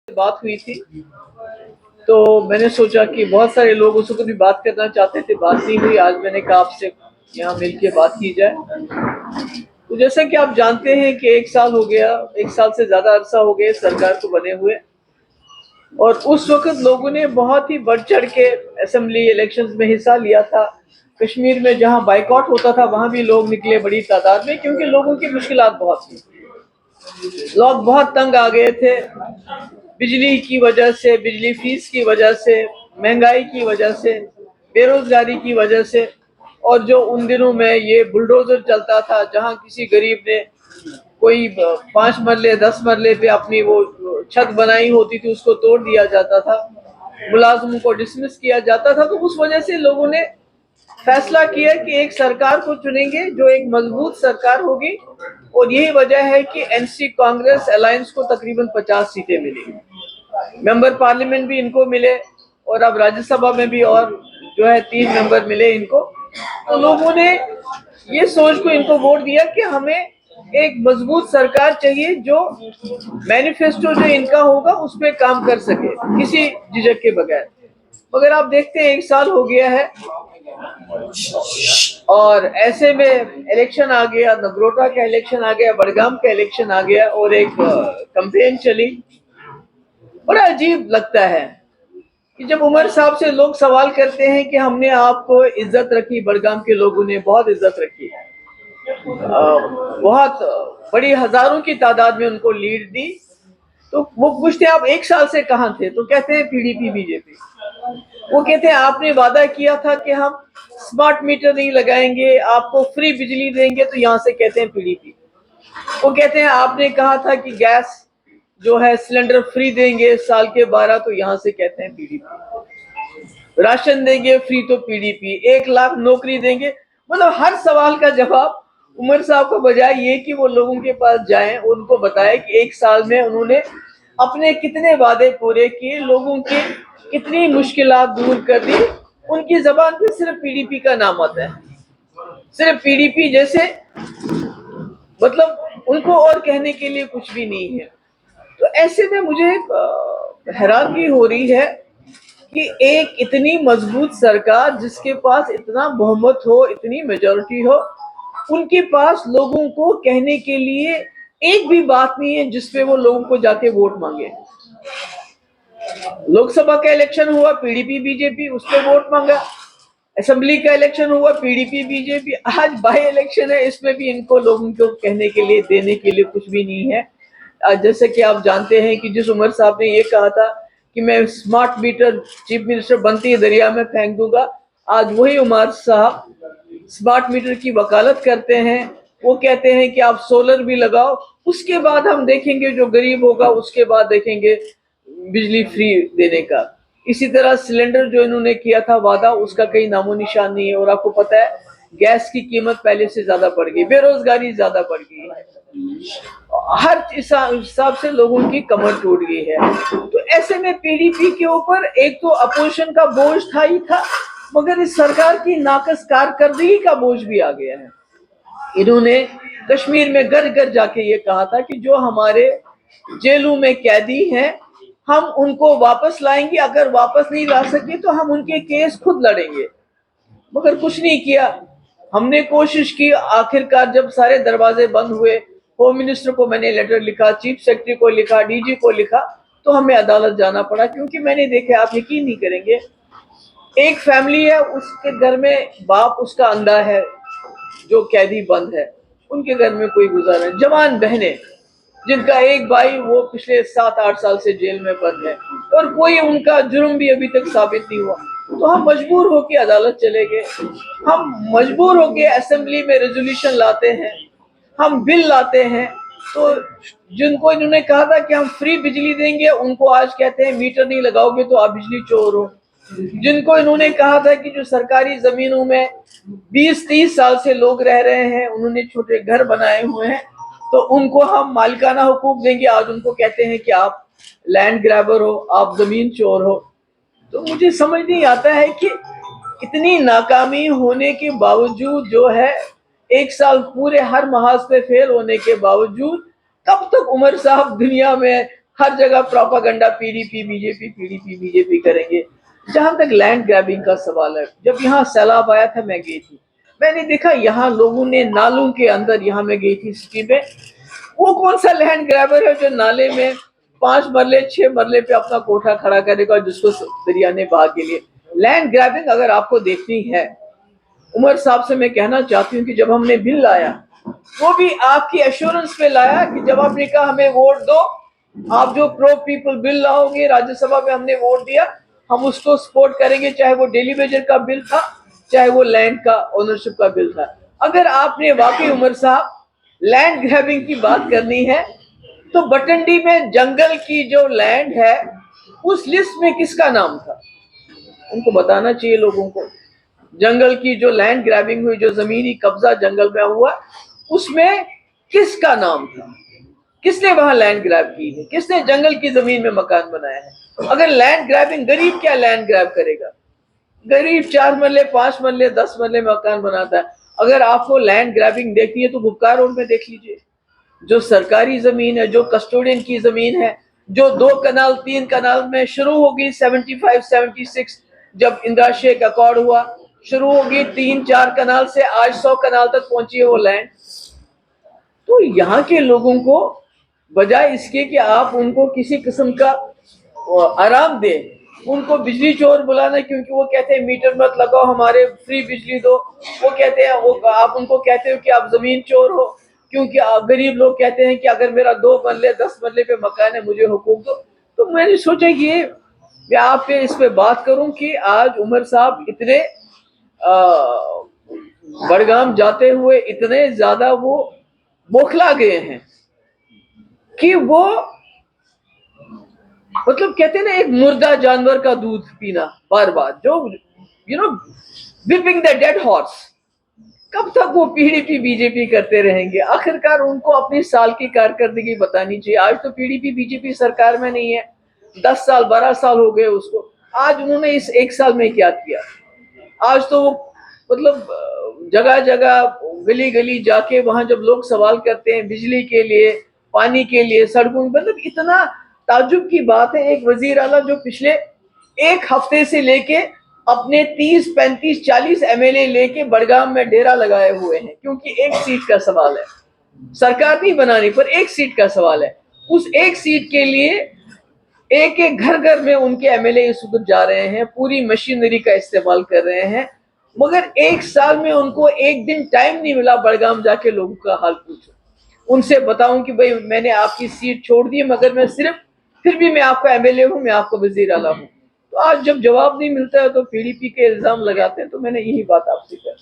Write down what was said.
बात हुई थी, तो मैंने सोचा कि बहुत सारे लोग उसको भी बात करना चाहते थे, बात नहीं हुई। आज मैंने कहा आपसे यहाँ मिलके बात की जाए। तो जैसा कि आप जानते हैं कि 1 साल हो गया, 1 साल से ज्यादा अरसा हो गया सरकार को बने हुए, और उस वक्त लोगों ने बहुत ही बढ़ चढ़ के असेंबली इलेक्शंस में हिस्सा लिया था। कश्मीर में जहां बाइकआउट होता था वहां भी लोग निकले बड़ी तादाद में, क्योंकि लोगों की मुश्किलात बहुत थी। लोग बहुत तंग आ गए थे, बिजली की वजह से, बिजली फीस की वजह से, महंगाई की वजह से, बेरोजगारी की वजह से। और जो उन दिनों में ये बुलडोजर चलता था, जहां किसी गरीब ने कोई 5 मरले 10 मरले पे अपनी वो छत बनाई होती थी, उसको तोड़ दिया जाता था, मुलाजिमों को डिसमिस किया जाता था। तो उस वजह से लोगों ने फैसला किया कि एक सरकार को चुनेंगे जो एक मजबूत सरकार होगी। और यही वजह है कि एनसी कांग्रेस अलायंस को तकरीबन 50 सीटें मिली, मेंबर पार्लियामेंट भी इनको मिले, और अब राज्यसभा में भी और जो है 3 मेंबर मिले इनको। तो लोगों ने ये सोच को इनको वोट दिया कि हमें एक मजबूत सरकार चाहिए जो मैनिफेस्टो जो इनका होगा उस पर काम कर सके किसी झिझक के बगैर। मगर आप देखते हैं 1 साल हो गया है, और ऐसे में इलेक्शन आ गया, नगरोटा का इलेक्शन आ गया, बड़गाम का इलेक्शन आ गया, और एक कैंपेन चली। बड़ा अजीब लगता है कि जब उमर साहब से लोग सवाल करते हैं कि हमने आपको इज्जत रखी, बड़गाम के लोगों ने बहुत इज्जत रखी, बहुत बड़ी हजारों की तादाद में उनको लीड दी, तो वो पूछते हैं आप 1 साल से कहां थे, तो कहते हैं पीडीपी बीजेपी। वो कहते हैं आपने वादा किया था कि हम स्मार्ट मीटर नहीं लगाएंगे, आपको फ्री बिजली देंगे, तो यहाँ से कहते हैं पीडीपी। वो कहते हैं आपने कहा था कि गैस जो है सिलेंडर फ्री देंगे साल के 12, तो यहाँ से कहते हैं पीडीपी। राशन देंगे फ्री, तो पीडीपी। 1 लाख नौकरी देंगे। मतलब हर सवाल का जवाब उमर साहब को, बजाय ये कि वो लोगों के पास जाएं, उनको बताए कि 1 साल में उन्होंने अपने कितने वादे पूरे किए, लोगों की कितनी मुश्किलात दूर कर दी। उनकी जबान पे सिर्फ पीडीपी का नाम आता है, सिर्फ पीडीपी जैसे, मतलब उनको और कहने के लिए कुछ भी नहीं है। तो ऐसे में मुझे हैरानगी हो रही है कि एक इतनी मजबूत सरकार जिसके पास इतना बहुमत हो, इतनी मेजॉरिटी हो, उनके पास लोगों को कहने के लिए एक भी बात नहीं है जिसपे वो लोगों को जाके वोट मांगे। लोकसभा का इलेक्शन हुआ, पीडीपी बीजेपी, उस पर वोट मांगा। असेंबली का इलेक्शन हुआ, पीडीपी बीजेपी। आज बाई इलेक्शन है, इसमें भी इनको लोगों को कहने के लिए, देने के लिए कुछ भी नहीं है। जैसे कि आप जानते हैं कि जिस उमर साहब ने ये कहा था कि मैं स्मार्ट मीटर चीफ मिनिस्टर बनती है दरिया में फेंक दूंगा, आज वही उमर साहब स्मार्ट मीटर की वकालत करते हैं। वो कहते हैं कि आप सोलर भी लगाओ, उसके बाद हम देखेंगे, जो गरीब होगा उसके बाद देखेंगे बिजली फ्री देने का। इसी तरह सिलेंडर जो इन्होंने किया था वादा, उसका कहीं नामो निशान नहीं है। और आपको पता है गैस की कीमत पहले से ज्यादा बढ़ गई, बेरोजगारी ज्यादा बढ़ गई है, हर हिसाब से लोगों की कमर टूट गई है। तो ऐसे में पीडीपी के ऊपर एक तो अपोजिशन का बोझ था ही था, मगर इस सरकार की नाकस कारकर्दगी का बोझ भी आ गया है। इन्होंने कश्मीर में घर घर जाके ये कहा था कि जो हमारे जेलों में कैदी हैं हम उनको वापस लाएंगे, अगर वापस नहीं ला सके तो हम उनके केस खुद लड़ेंगे। मगर कुछ नहीं किया। हमने कोशिश की, आखिरकार जब सारे दरवाजे बंद हुए, होम मिनिस्टर को मैंने लेटर लिखा, चीफ सेक्रेटरी को लिखा, डीजी को लिखा, तो हमें अदालत जाना पड़ा। क्योंकि मैंने देखा, आप यकीन नहीं करेंगे, एक फैमिली है, उसके घर में बाप उसका अंधा है जो कैदी बंद है, उनके घर में कोई गुजारा नहीं। जवान बहनें जिनका एक भाई वो पिछले 7-8 साल से जेल में बंद है, और कोई उनका जुर्म भी अभी तक साबित नहीं हुआ। तो हम मजबूर होकर अदालत चले गए, हम मजबूर होकर असेंबली में रेजोल्यूशन लाते हैं, हम बिल लाते हैं। तो जिनको इन्होंने कहा था कि हम फ्री बिजली देंगे, उनको आज कहते हैं मीटर नहीं लगाओगे तो आप बिजली चोर हो। जिनको इन्होंने कहा था कि जो सरकारी जमीनों में 20-30 साल से लोग रह रहे हैं, उन्होंने छोटे घर बनाए हुए हैं, तो उनको हम मालिकाना हुकूक देंगे, आज उनको कहते हैं कि आप लैंड ग्रैबर हो, आप जमीन चोर हो। तो मुझे समझ नहीं आता है कि इतनी नाकामी होने के बावजूद जो है, 1 साल पूरे हर महाज पे फेल होने के बावजूद, कब तक उमर साहब दुनिया में हर जगह प्रोपागंडा पीडीपी बीजेपी करेंगे। जहां तक लैंड ग्रैबिंग का सवाल है, जब यहाँ सैलाब आया था मैं गई थी, मैंने देखा यहाँ लोगों ने नालों के अंदर, यहाँ मैं गई थी सिटी में, वो कौन सा लैंड ग्रैबर है जो नाले में 5 मरले 6 मरले पे अपना कोठा खड़ा करेगा जिसको दरिया ने बहा के लिए। लैंड ग्रैबिंग अगर आपको देखनी है, उमर साहब से मैं कहना चाहती हूँ कि जब हमने बिल लाया वो भी आपकी एश्योरेंस पे लाया कि जब आपने कहा हमें वोट दो, आप जो प्रो पीपल बिल लाओगे राज्यसभा में, हमने वोट दिया, हम उसको सपोर्ट करेंगे, चाहे वो डेली वेजर का बिल था, चाहे वो लैंड का ओनरशिप का बिल था। अगर आपने वाकई उमर साहब लैंड ग्रैबिंग की बात करनी है तो बटंडी में जंगल की जो लैंड है उस लिस्ट में किसका नाम था, उनको बताना चाहिए लोगों को। जंगल की जो लैंड ग्रैबिंग हुई, जो जमीनी कब्जा जंगल में हुआ, उसमें किसका नाम था, किसने वहां लैंड ग्रैब की है, किसने जंगल की जमीन में मकान बनाया है। अगर लैंड ग्रैबिंग, गरीब क्या लैंड ग्रैब करेगा, गरीब 4 मरले 5 मरले 10 मरले मकान बनाता है। अगर आपको लैंड ग्रैबिंग देखनी है तो गुप्कार रोड में देख लीजिए, जो सरकारी जमीन है, जो कस्टोडियन की जमीन है, जो 2 कनाल 3 कनाल में शुरू होगी 75 76, जब इंदिरा शेख अकॉर्ड हुआ, शुरू होगी 3-4 कनाल से आज 100 कनाल तक पहुंची है वो लैंड। तो यहाँ के लोगों को बजाय इसके कि आप उनको किसी किस्म का आराम दें, उनको बिजली चोर बुलाना, क्योंकि वो कहते हैं मीटर मत लगाओ, हमारे फ्री बिजली दो, वो कहते हैं, वो आप उनको कहते हो कि आप जमीन चोर हो, क्योंकि गरीब लोग कहते हैं कि अगर मेरा 2 मरले 10 मरले पे मकान है मुझे हुकूक दो। तो मैंने सोचा कि मैं आप पे इस पे बात करूं कि आज उमर साहब इतने बड़गाम जाते हुए इतने ज्यादा वो बौखला गए हैं कि वो, मतलब कहते हैं ना, एक मुर्दा जानवर का दूध पीना बार बार, जो विपिंग द डेड हॉर्स। कब तक वो पीडीपी बीजेपी करते रहेंगे? आखिरकार उनको अपनी साल की कारकर्दगी बतानी चाहिए। आज तो पीडीपी बीजेपी सरकार में नहीं है, 10 साल 12 साल हो गए उसको। आज उन्होंने इस 1 साल में क्या किया? आज तो मतलब जगह जगह गली गली जाके वहां जब लोग सवाल करते हैं बिजली के लिए, पानी के लिए, सड़कों, मतलब इतना ताज्जुब की बात है, एक वजीर आला जो पिछले 1 हफ्ते से लेके अपने 30 35 40 एमएलए लेके बड़गाम में डेरा लगाए हुए हैं, क्योंकि 1 सीट का सवाल है, सरकार नहीं बनानी पर 1 सीट का सवाल है। उस 1 सीट के लिए एक एक घर घर में उनके एमएलए इस वक्त जा रहे हैं, पूरी मशीनरी का इस्तेमाल कर रहे हैं, मगर 1 साल में उनको एक दिन टाइम नहीं मिला बड़गाम जाके लोगों का हाल पूछो, उनसे बताऊं कि भाई मैंने आपकी सीट छोड़ दी, मगर मैं सिर्फ, फिर भी मैं आपका एमएलए हूं, मैं आपका वजीर आला हूं। तो आज जब जवाब नहीं मिलता है तो पीडीपी के इल्जाम लगाते हैं। तो मैंने यही बात आपसे कही।